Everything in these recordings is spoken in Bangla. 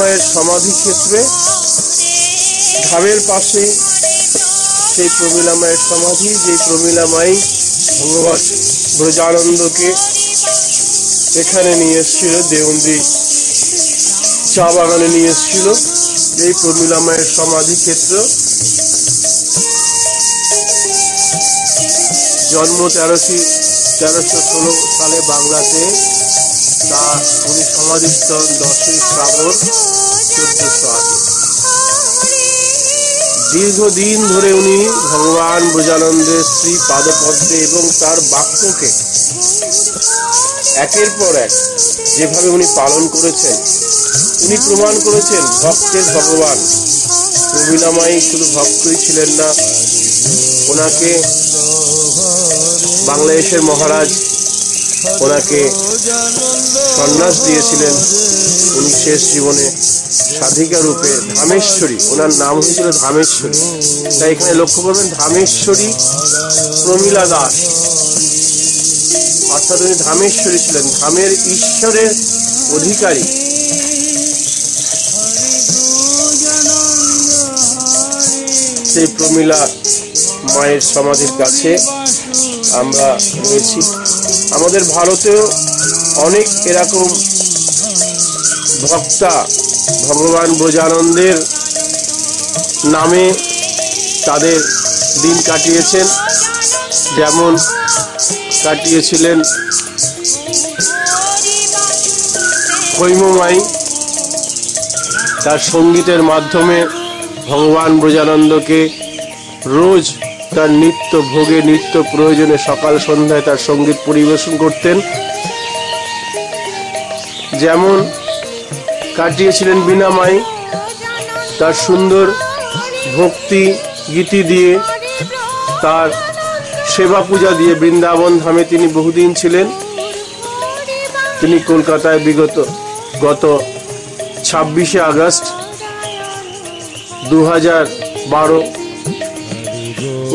মায়ের সমাধি ক্ষেত্রে ধামের পাশে সেই প্রমীলা মায়ের সমাধি, যে প্রমীলা মাই ভগবান ব্রজানন্দকে এখানে নিয়ে এসেছিল, দেওবন্দি চা বাগানে নিয়ে এসেছিল। এই প্রমীলা মায়ের সমাধি ক্ষেত্র। জন্ম 1316 সালে বাংলাতে, তা উনি সমাধিস্থল 10ই শ্রাবণ 1408। দীর্ঘদিন ধরে উনি ভগবান ব্রজানন্দের শ্রী পাদপদ্মে এবং তার বাক্যকে একের পর এক যেভাবে উনি পালন করেছেন, উনি প্রমাণ করেছেন ভক্তের ভগবান। প্রমীলা মাই শুধু ভক্তই ছিলেন না, ওনাকে বাংলাদেশের মহারাজ ওনাকে সন্ন্যাস দিয়েছিলেন। উনি শেষ জীবনে সাধিকা রূপে ধামেশ্বরী, ওনার নাম হয়েছিল ধামেশ্বরী। তাই এখানে লক্ষ্য করবেন ধামেশ্বরী প্রমীলা দাস, অর্থাৎ উনি ধামেশ্বরী ছিলেন, ধামের ঈশ্বরের অধিকারী। সেই প্রমীলা মায়ের সমাধির কাছে আমরা রয়েছি। আমাদের ভারতেও অনেক এরকম ভক্তা ভগবান ব্রজানন্দের নামে তাদের দিন কাটিয়েছেন। যেমন কাটিয়েছিলেন কৈমমাই, তার সঙ্গীতের মাধ্যমে ভগবান ব্রজানন্দকে রোজ তার নিত্য ভোগে নিত্য প্রয়োজনে সকাল সন্ধ্যায় তার সঙ্গীত পরিবেশন করতেন। যেমন কাটিয়েছিলেন বীণামাই, তার সুন্দর ভক্তি গীতি দিয়ে, তার সেবা পূজা দিয়ে বৃন্দাবন ধামে তিনি বহুদিন ছিলেন। তিনি কলকাতায় গত 26শে আগস্ট 2012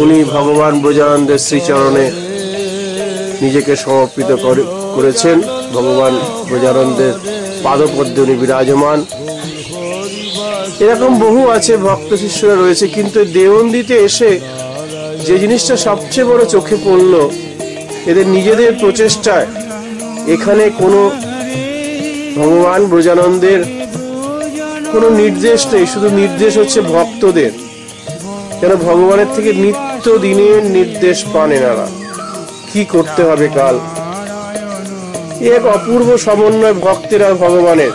উনি ভগবান ব্রজানন্দের শ্রীচরণে নিজেকে সমর্পিত করেছেন। ভগবান ব্রজানন্দের পাদপদ্মে উনি বিরাজমান। এরকম বহু আছে, ভক্ত শিষ্যরা রয়েছে। কিন্তু দেওবন্দিতে এসে যে জিনিসটা সবচেয়ে বড় চোখে পড়ল, এদের নিজেদের প্রচেষ্টায় এখানে কোনো ভগবান ব্রজানন্দের কোনো নির্দেশ নেই, শুধু নির্দেশ হচ্ছে ভক্তদের। কেন ভগবানের থেকে নিত্য দিনের নির্দেশ পান এনারা, কি করতে হবে কাল। এক অপূর্ব সমন্বয় ভক্তের আর ভগবানের।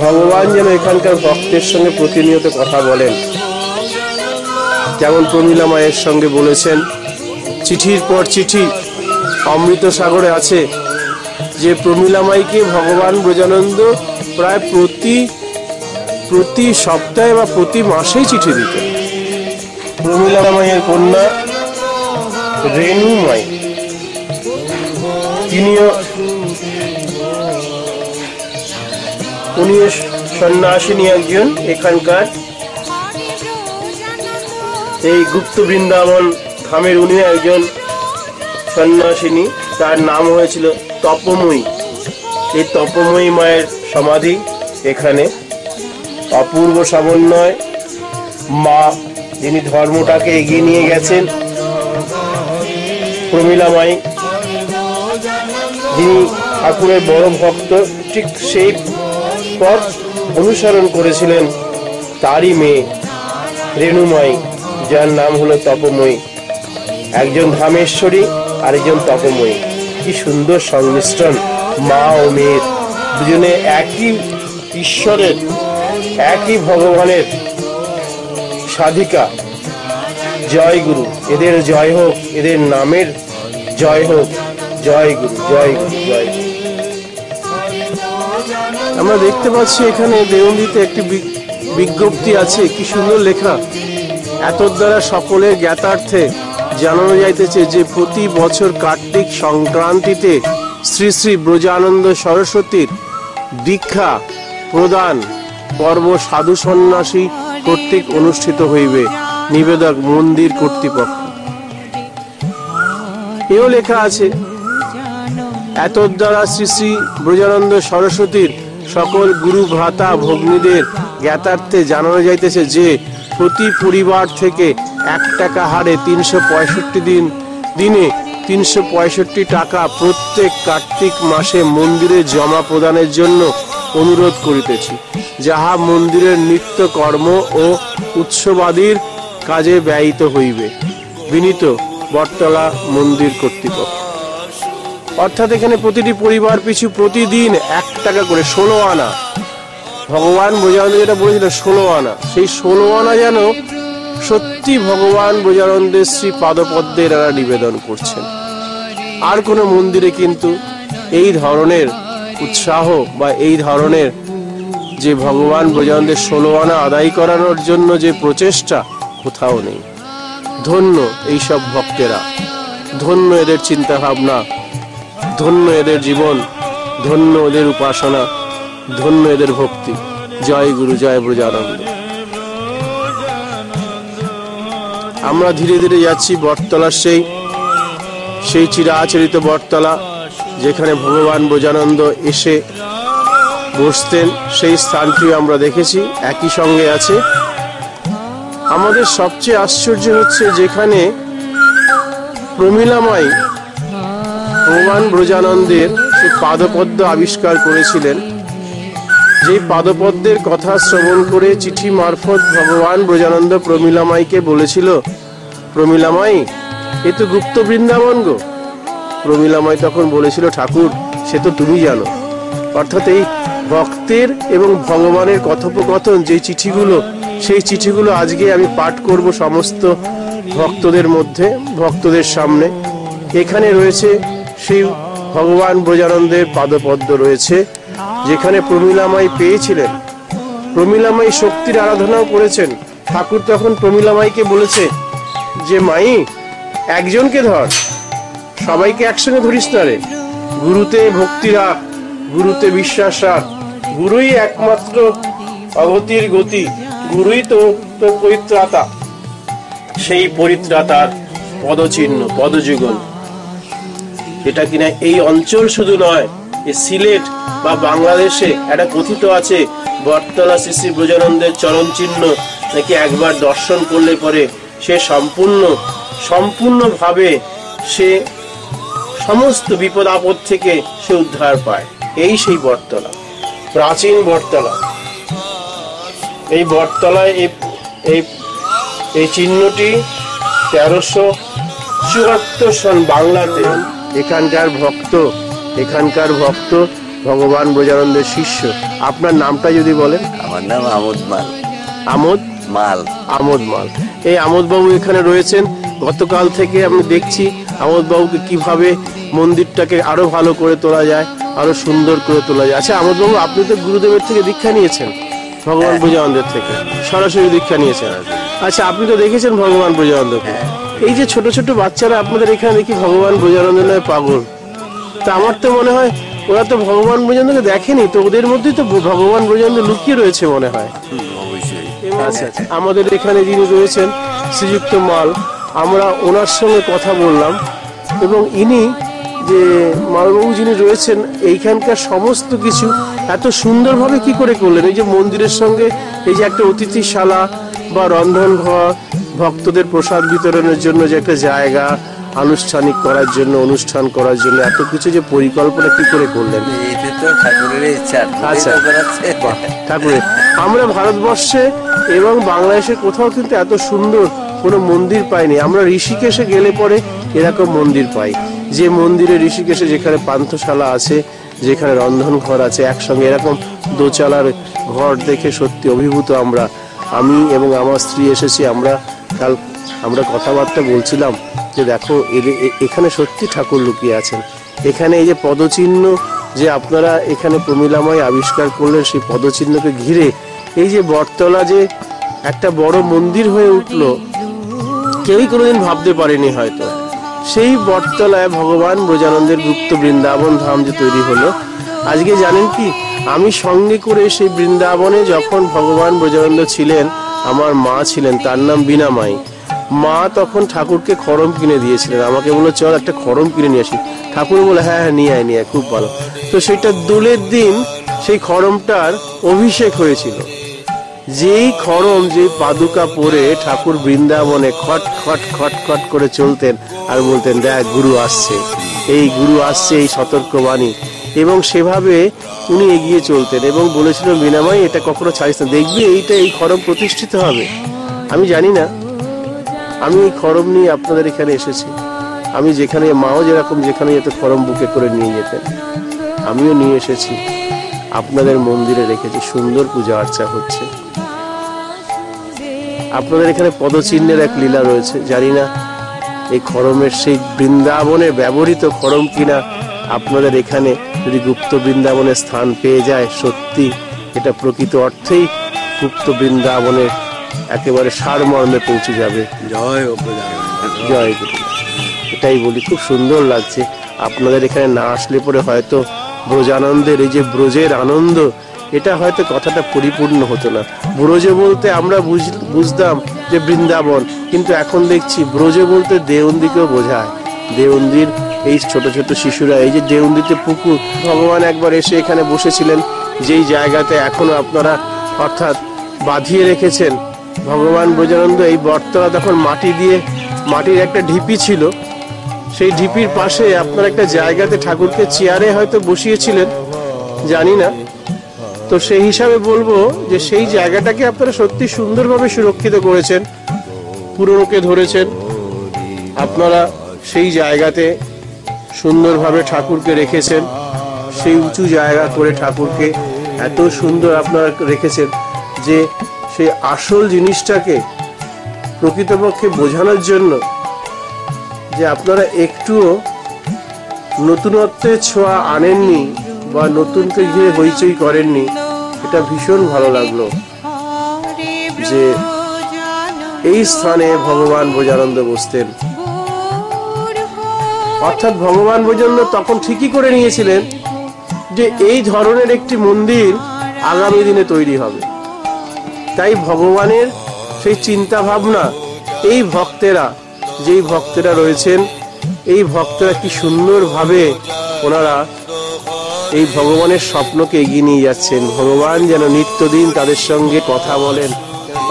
ভগবান যেন এখানকার ভক্তের সঙ্গে প্রতিনিয়ত কথা বলেন। যেমন প্রমীলা মায়ের সঙ্গে বলেছেন, চিঠির পর চিঠি অমৃত সাগরে আছে, যে প্রমীলা মাইকে ভগবান ব্রজানন্দ প্রায় প্রতি সপ্তাহে বা প্রতি মাসেই চিঠি দিতেন। প্রমীলা মায়ের কন্যা রেণু মাই, উনি সন্ন্যাসিনী একজন। এখানকার এই গুপ্ত বৃন্দাবন ধামের উনি একজন সন্ন্যাসিনী। তার নাম হয়েছিল তপময়ী। এই তপময়ী মায়ের সমাধি এখানে। অপূর্ব সমন্বয়, মা যিনি ধর্মটাকে এগিয়ে নিয়ে গেছেন, প্রমীলা মাই যিনি ঠাকুরের বড় ভক্ত, ঠিক সেই পথ অনুসরণ করেছিলেন তারই মেয়ে রেণুমাই, যার নাম হলো তপময়ী। একজন ধামেশ্বরী আর একজন তপময়ী। কি সুন্দর সংমিশ্রণ মা ও মেয়ের, দুজনে একই ঈশ্বরের, একই ভগবানের সাধিকা। জয় গুরু, এদের জয় হোক, এদের নামের জয় হোক। জয় গুরু, জয় গুরু, জয় গুরু। আমরা দেখতে পাচ্ছি এখানে দেওবন্দিতে একটি বিজ্ঞপ্তি আছে, কি সুন্দর লেখা। এত দ্বারা সকলের জ্ঞাতার্থে জানানো যাইতেছে যে প্রতি বছর কার্তিক সংক্রান্তিতে শ্রী শ্রী ব্রজানন্দ সরস্বতীর দীক্ষা প্রদান পর্ব সাধু সন্ন্যাসী কর্তৃক অনুষ্ঠিত হইবে, নিবেদক মন্দির কর্তৃপক্ষ। এও লেখা আছে, এত দ্বারা শ্রী শ্রী ব্রজানন্দ সরস্বতীর সকল গুরু ভ্রাতা ভগ্নীদের জ্ঞাতার্থে জানানো যাইতেছে যে প্রতি পরিবার থেকে 1 টাকা হারে 365 দিনে 365 টাকা প্রত্যেক কার্তিক মাসে মন্দিরে জমা প্রদানের জন্য অনুরোধ করিতেছি, যাহা মন্দিরের নিত্য কর্ম ও উৎসবাদির কাজে ব্যয়িত হইবে। বিনীত, বটতলা মন্দির কর্তৃপক্ষ। অর্থাৎ এখানে প্রতিটি পরিবার পিছু প্রতিদিন 1 টাকা করে 16 আনা, ভগবান ব্রজানন্দ যেটা বলেছিল 16 আনা, সেই 16 আনা যেন সত্যি ভগবান ব্রজানন্দের শ্রী পাদপদ্মে এরা নিবেদন করছেন। আর কোনো মন্দিরে কিন্তু এই ধরনের উৎসাহ বা এই ধরনের যে ভগবান ব্রজানন্দের 16 আনা আদায় করানোর জন্য যে প্রচেষ্টা কোথাও নেই। ধন্য এইসব ভক্তেরা, ধন্য এদের চিন্তা ভাবনা, ধন্য এদের জীবন, ধন্য এদের উপাসনা, ধন্য এদের ভক্তি। জয় গুরু, জয় ব্রজানন্দ। আমরা ধীরে ধীরে যাচ্ছি বটতলার সেই চিরাচরিত বটতলা, যেখানে ভগবান ব্রজানন্দ এসে বসতেন। সেই স্থানটিও আমরা দেখেছি, একই সঙ্গে আছে। আমাদের সবচেয়ে আশ্চর্য হচ্ছে যেখানে প্রমীলামাই ভগবান ব্রজানন্দের সেই পাদপদ্ম আবিষ্কার করেছিলেন, যে পাদপদ্মের কথা শ্রবণ করে চিঠি মারফত ভগবান ব্রজানন্দ প্রমীলামাইকে বলেছিল, প্রমীলামাই এ তো গুপ্ত বৃন্দাবন গো। প্রমীলামাই তখন বলেছিল, ঠাকুর সে তো তুমি জানো। অর্থাৎ এই ভক্তের এবং ভগবানের কথোপকথন যে চিঠিগুলো, সেই চিঠিগুলো আজকে আমি পাঠ করব সমস্ত ভক্তদের মধ্যে, ভক্তদের সামনে। এখানে রয়েছে সেই ভগবান ব্রজানন্দের পাদপদ্ম রয়েছে, যেখানে প্রমীলামাই পেয়েছিলেন। প্রমীলামাই শক্তির আরাধনাও করেছেন। ঠাকুর তখন প্রমীলামাইকে বলেছে যে মাই একজনকে ধর, সবাইকে একসঙ্গে ধরিস না রে। গুরুতে ভক্তি রাখ, গুরুতে বিশ্বাস রাখ, গুরুই একমাত্র অগতির গতি, গুরুই তো পরিত্রাতা। সেই পরিত্রাতার পদচিহ্ন, পদযুগল, এটা কিনা এই অঞ্চল শুধু নয়, এই সিলেট বা বাংলাদেশে একটা কথিত আছে, বটতলা শ্রী শ্রী ব্রজানন্দের চরণ চিহ্ন নাকি একবার দর্শন করলে পরে সে সম্পূর্ণভাবে সে সমস্ত বিপদ আপদ থেকে সে উদ্ধার পায়। এই সেই বটতলা, প্রাচীন বটতলা। এই বটতলায় এই চিহ্নটি 1374 সন বাংলাতে। এখানকার ভক্ত ভগবান ব্রজানন্দের শিষ্য। আপনার নামটা যদি বলেন। আমার নাম আমোদ মাল। আমোদ মাল। এই আমোদ বাবু এখানে রয়েছেন। গতকাল থেকে আমি দেখছি আমোদ বাবুকে কিভাবে মন্দিরটাকে আরো ভালো করে তোলা যায়, আরো সুন্দর করে তোলা যায়। আচ্ছা আমোদ বাবু, আপনি তো গুরুদেবের থেকে দীক্ষা নিয়েছেন, ভগবান ব্রজানন্দের থেকে সরাসরি দীক্ষা নিয়েছেন। আচ্ছা, আপনি তো দেখেছেন ভগবান ব্রজানন্দকে। এই যে ছোট ছোট বাচ্চারা আপনাদের এখানে দেখি ভগবান ব্রজানন্দ নয় পাগল, তা আমার তো মনে হয় ওরা তো ভগবান ব্রজানন্দকে দেখেনি, তো ওদের মধ্যেই তো ভগবান ব্রজানন্দ লুকিয়ে রয়েছে মনে হয়। আচ্ছা, আমাদের এখানে যিনি রয়েছেন শ্রীযুক্ত মাল, আমরা ওনার সঙ্গে কথা বললাম, এবং ইনি যে মালবাবু যিনি রয়েছেন, এইখানকার সমস্ত কিছু এত সুন্দরভাবে কি করে করলেন। এই যে মন্দিরের সঙ্গে এই যে একটা অতিথিশালা বা রন্ধন ঘর, ভক্তদের প্রসাদ বিতরণের জন্য যে একটা জায়গা, আনুষ্ঠানিক করার জন্য, অনুষ্ঠান করার জন্য এত কিছু যে পরিকল্পনা কি করে করলেন। আচ্ছা, ঠাকুরের। আমরা ভারতবর্ষে এবং বাংলাদেশে কোথাও কিন্তু এত সুন্দর কোনো মন্দির পাইনি। আমরা ঋষিকেশে গেলে পরে এরকম মন্দির পাই, যে মন্দিরে ঋষিকেশে যেখানে পান্থশালা আছে, যেখানে রন্ধন ঘর আছে, একসঙ্গে এরকম দোচালার ঘর দেখে সত্যি অভিভূত আমি এবং আমার স্ত্রী এসেছি। আমরা কথাবার্তা বলছিলাম যে দেখো এখানে সত্যি ঠাকুর লুকিয়ে আছেন। এখানে এই যে পদচিহ্ন যে আপনারা এখানে প্রমীলাময় আবিষ্কার করলেন, সেই পদচিহ্নকে ঘিরে এই যে বটতলা যে একটা বড় মন্দির হয়ে উঠলো, কেউই কোনোদিন ভাবতে পারেনি হয়তো। সেই বটতলায় ভগবান ব্রজানন্দের গুপ্ত বৃন্দাবন ধাম যে তৈরি হলো। আজকে জানেন কি, আমি সঙ্গে করে সেই বৃন্দাবনে যখন ভগবান ব্রজানন্দ ছিলেন, আমার মা ছিলেন, তার নাম বীণামাই। মা তখন ঠাকুরকে খড়ম কিনে দিয়েছিলেন, আমাকে বললো চল একটা খড়ম কিনে নিয়ে আসি। ঠাকুর বলে হ্যাঁ হ্যাঁ নিয়ে আয়, খুব ভালো। তো সেটা দোলের দিন সেই খড়মটার অভিষেক হয়েছিল। যেই খড়ম, যে পাদুকা পরে ঠাকুর বৃন্দাবনে খট খট খট খট করে চলতেন আর বলতেন, দেখ গুরু আসছে, এই গুরু আসছে, এই সতর্কবাণী। এবং সেভাবে উনি এগিয়ে চলতেন এবং বলেছিলেন, বিনাময় এটা কখনো ছাড়িস না, দেখবি এইটা, এই খড়ম প্রতিষ্ঠিত হবে। আমি জানি না, আমি এই খড়ম নিয়ে আপনাদের এখানে এসেছি। আমি যেখানে, মাও যেরকম যেখানে যেত খড়ম বুকে করে নিয়ে যেতেন, আমিও নিয়ে এসেছি, আপনাদের মন্দিরে রেখেছি। সুন্দর পূজা আর্চা হচ্ছে। আপনাদের এখানে পদচিহ্নের এক লীলা রয়েছে, জানি না এই খড়মের সেই বৃন্দাবনে ব্যবহৃত খড়ম কিনা। আপনাদের এখানে যদি গুপ্ত বৃন্দাবনের স্থান পেয়ে যায়, সত্যি এটা প্রকৃত অর্থেই গুপ্ত বৃন্দাবনের একেবারে সারমর্মে পৌঁছে যাবে। জয় জয় গুরু। এটাই বলি, খুব সুন্দর লাগছে। আপনাদের এখানে না আসলে পরে হয়তো ব্রজানন্দের, এই যে ব্রজের আনন্দ, এটা হয়তো কথাটা পরিপূর্ণ হতো না। ব্রজ বলতে আমরা বুঝতাম যে বৃন্দাবন, কিন্তু এখন দেখছি ব্রজ বলতে দেওন্দিকেও বোঝায়। দেওন্দির এই ছোট ছোট শিশুরা, এই যে দেওন্দিতে পুকুর, ভগবান একবার এসে এখানে বসেছিলেন, যেই জায়গাতে এখনো আপনারা অর্থাৎ বাঁধিয়ে রেখেছেন ভগবান ব্রজানন্দ। এই বটতলা তখন মাটি দিয়ে, মাটির একটা ঢিপি ছিল, সেই ঢিপির পাশে আপনার একটা জায়গাতে ঠাকুরকে চেয়ারে হয়তো বসিয়েছিলেন, জানি না। তো সেই হিসাবে বলবো যে সেই জায়গাটাকে আপনারা সত্যি সুন্দরভাবে সুরক্ষিত করেছেন, পুরনোকে ধরেছেন। আপনারা সেই জায়গাতে সুন্দরভাবে ঠাকুরকে রেখেছেন, সেই উঁচু জায়গা করে ঠাকুরকে এত সুন্দর আপনারা রেখেছেন যে সেই আসল জিনিসটাকে প্রকৃতপক্ষে বোঝানোর জন্য যে আপনারা একটুও নতুনত্বের ছোঁয়া আনেননি বা নতুনকে ঘিরে হইচই করেননি। এটা ভীষণ ভালো লাগলো যে এই স্থানে ভগবান ব্রজানন্দ বসতেন। অর্থাৎ ভগবান ব্রজানন্দ তখন ঠিকই করে নিয়েছিলেন যে এই ধরনের একটি মন্দির আগামী দিনে তৈরি হবে। তাই ভগবানের সেই চিন্তা ভাবনা, এই ভক্তেরা, যেই ভক্তেরা রয়েছেন, এই ভক্তরা কি সুন্দরভাবে ওনারা এই ভগবানের স্বপ্নকে এগিয়ে নিয়ে যাচ্ছেন। ভগবান যেন নিত্যদিন তাদের সঙ্গে কথা বলেন।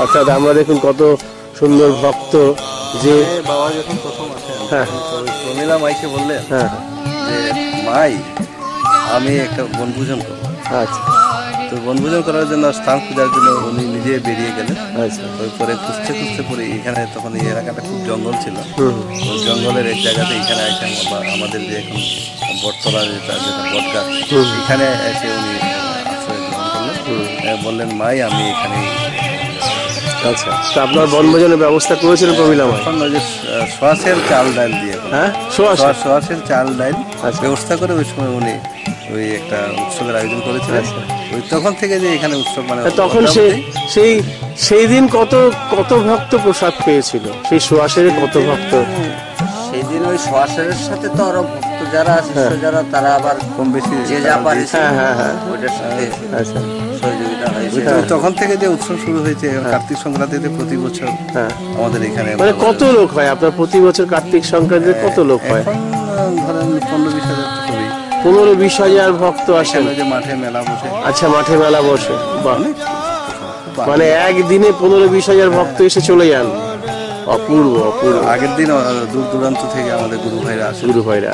অর্থাৎ আমরা দেখুন কত সুন্দর ভক্ত, যে বাবা যখন প্রথম আসেন, হ্যাঁ, প্রমীলা মাইকে বললেন, হ্যাঁ, যে মাই আমি একটা বনভোজন করবো। আচ্ছা, তো বনভোজন করার জন্য স্থান খোঁজার জন্য উনি নিজে বেরিয়ে গেলেন। আচ্ছা, পরে খুঁজতে খুঁজতে পরে এখানে, তখন এই এলাকাটা খুব জঙ্গল ছিল, ওই জঙ্গলের এক জায়গাতে এখানে আমাদের যে এখন বটতলা যেটা বটগাছ, এখানে এসে উনি আশ্রয় গ্রহণ করলেন। বললেন, মাই আমি এখানে। আচ্ছা, তো আপনার বনভোজনের ব্যবস্থা করেছিলেন প্রমীলা মা? তখন ওই যে সোয়াশের চাল ডাল দিয়ে, হ্যাঁ, সোয়াশের চাল ডাল ব্যবস্থা করে ওই সময় উনি ওই একটা উৎসবের আয়োজন করেছিলেন। ওই তখন থেকে যে এখানে উৎসব, মানে তখন সেই দিন কত কত ভক্ত প্রসাদ পেয়েছিল, সেই সোয়াশের কত ভক্ত সেই দিন ওই সোয়াশের সাথে তো আরো ভক্ত যারা আছে, যারা তারা আবার কম বেশি যে যা পারে, হ্যাঁ, ওইটার সাথে আচ্ছা, সহযোগিতা হয়েছে। তখন থেকে যে উৎসব শুরু হয়েছে, কার্তিক সংক্রান্তিতে প্রতি বছর আমাদের এখানে, মানে কত লোক হয় আপনার প্রতি বছর কার্তিক সংক্রান্তিতে? কত লোক হয়? ধরেন 15-20 হাজার তো হবেই। 15-20 হাজার ভক্ত আসেন। যে মাঠে মেলা বসে। আচ্ছা, মাঠে মেলা বসে, বাহ, মানে একদিনে 15-20 হাজার ভক্ত এসে চলে যান। অপূর্ব, অপূর্ব। আগের দিন দূর দূরান্ত থেকে আমাদের গুরু ভাইরা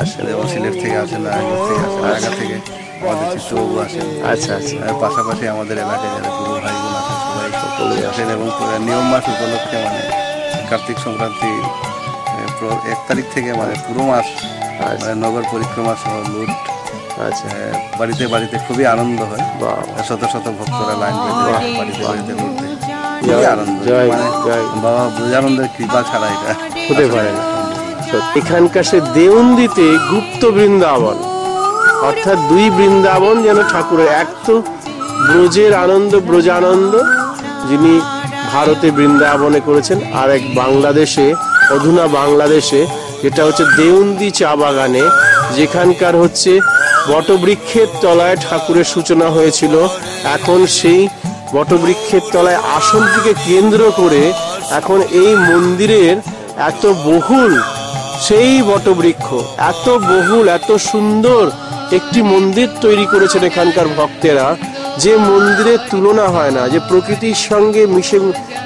আসেন, যেমন সিলেট থেকে আসেন, নারায়ণগঞ্জ থেকে আসেন, ঢাকা থেকে আমাদের চিত্রবাবু আসেন। আচ্ছা, আচ্ছা। পাশাপাশি আমাদের এলাকায় যারা গুরু ভাইগুলো আছেন সবাই সকলেই আসেন। এবং নিয়ম মাস উপলক্ষে, মানে কার্তিক সংক্রান্তি 1 তারিখ থেকে মানে পুরো মাস, মানে নগর পরিক্রমা সহ লুট, আচ্ছা, বাড়িতে বাড়িতে খুবই আনন্দ হয়। শত শত ভক্তরা লাইন বেঁধে বাড়িতে বাড়িতে লুটতে, আনন্দ। মানে বাবা ব্রজানন্দের কৃপা ছাড়া এটা হতে পারে না। এখানকার সে দেওন্দিতে গুপ্ত বৃন্দাবন, অর্থাৎ 2 বৃন্দাবন যেন ঠাকুরের। এক তো ব্রজের আনন্দ, ব্রজানন্দ, যিনি ভারতে বৃন্দাবনে করেছেন, আর এক বাংলাদেশে, অধুনা বাংলাদেশে, যেটা হচ্ছে দেওন্দি চা বাগানে, যেখানকার হচ্ছে বটবৃক্ষের তলায় ঠাকুরের সূচনা হয়েছিল। এখন সেই বটবৃক্ষের তলায় আসনটিকে কেন্দ্র করে এখন এই মন্দিরের এত বহুল, সেই বটবৃক্ষ এত বহুল, এত সুন্দর একটি মন্দির তৈরি করেছেন এখানকার ভক্তেরা, যে মন্দিরের তুলনা হয় না, যে প্রকৃতির সঙ্গে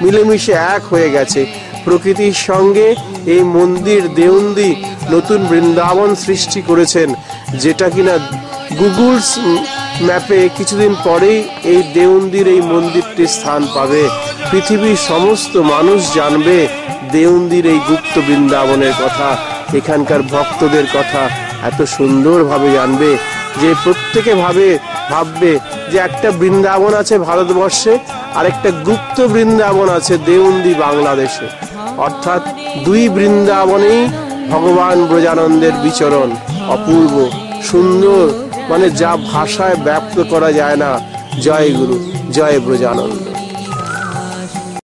মিলেমিশে এক হয়ে গেছে। প্রকৃতির সঙ্গে এই মন্দির দেওন্দি নতুন বৃন্দাবন সৃষ্টি করেছেন, যেটা কিনা গুগল ম্যাপে কিছুদিন পরেই এই দেওন্দির এই মন্দিরটি স্থান পাবে। পৃথিবীর সমস্ত মানুষ জানবে দেওন্দির এই গুপ্ত বৃন্দাবনের কথা, এখানকার ভক্তদের কথা এত সুন্দরভাবে জানবে যে প্রত্যেকে ভাববে যে একটা বৃন্দাবন আছে ভারতবর্ষে, আর একটা গুপ্ত বৃন্দাবন আছে দেওন্দি বাংলাদেশে। অর্থাৎ দুই বৃন্দাবনেই ভগবান ব্রজানন্দের বিচরণ। অপূর্ব সুন্দর, মানে যা ভাষায় ব্যক্ত করা যায় না। জয় গুরু, জয় ব্রজানন্দ।